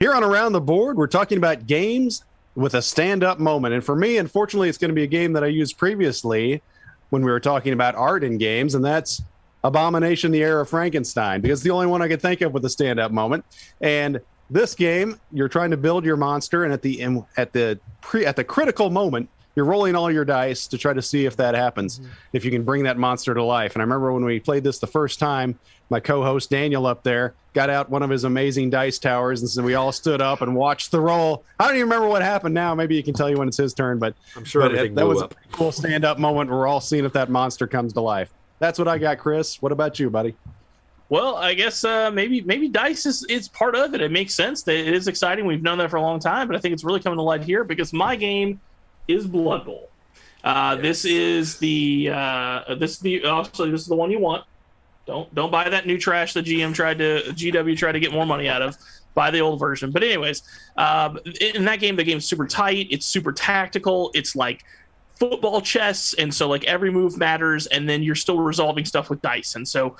Here on Around the Board, we're talking about games with a stand-up moment. And for me, unfortunately, it's going to be a game that I used previously when we were talking about art in games, and that's Abomination: The Heir of Frankenstein, because it's the only one I could think of with a stand-up moment. And this game, you're trying to build your monster, and at the critical moment, you're rolling all your dice to try to see if that happens, if you can bring that monster to life. And I remember when we played this the first time, my co-host Daniel up there got out one of his amazing dice towers, and so we all stood up and watched the roll. I don't even remember what happened now. Maybe he can tell you when it's his turn, but I'm sure everything that was up. a pretty cool stand-up moment where we're all seeing if that monster comes to life. That's what I got, Chris. What about you, buddy? Well, I guess maybe dice is part of it. It makes sense. That it is exciting. We've known that for a long time, but I think it's really coming to light here because my game is Blood Bowl. Yes. This is the one you want. Don't buy that new trash that GW tried to get more money out of. Buy the old version. But anyways, in that game, the game's super tight. It's super tactical. It's like football chess, and so like every move matters, and then you're still resolving stuff with dice. And so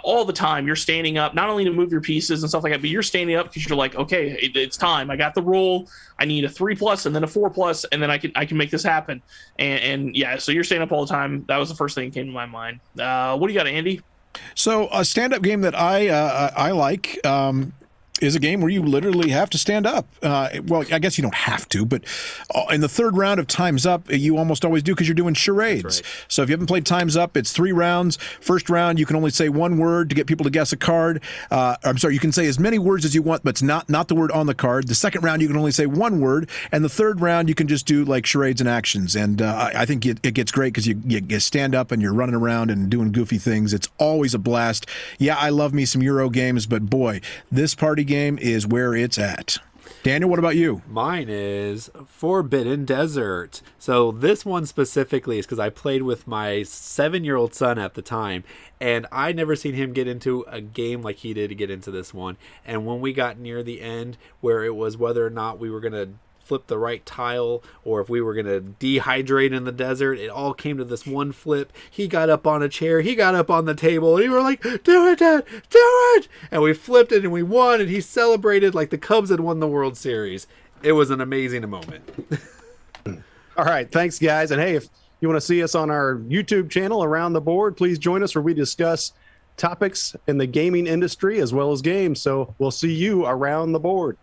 all the time you're standing up, not only to move your pieces and stuff like that, but you're standing up because you're like, okay, it's time. I got the roll. I need a 3+ and then a 4+, and then I can make this happen. And yeah, so you're standing up all the time. That was the first thing that came to my mind. What do you got, Andy? So a stand-up game that I like is a game where you literally have to stand up. Well, I guess you don't have to, but in the third round of Time's Up, you almost always do because you're doing charades. That's right. So if you haven't played Time's Up, it's 3 rounds. First round, you can only say one word to get people to guess a card. I'm sorry, you can say as many words as you want, but it's not the word on the card. The second round, you can only say one word. And the third round, you can just do like charades and actions. And I think it gets great because you stand up and you're running around and doing goofy things. It's always a blast. Yeah, I love me some Euro games, but boy, this party game is where it's at. Daniel, what about you? Mine is Forbidden Desert. So this one specifically is because I played with my 7-year-old son at the time, and I never seen him get into a game like he did to get into this one. And when we got near the end, where it was whether or not we were going to flip the right tile or if we were going to dehydrate in the desert, it all came to this one flip. He got up on a chair, he got up on the table, and we were like, do it, Dad, do it! And we flipped it and we won, and he celebrated like the Cubs had won the World Series. It was an amazing moment. All right, thanks, guys. And hey, if you want to see us on our YouTube channel, Around the Board, please join us where we discuss topics in the gaming industry as well as games. So we'll see you around the board.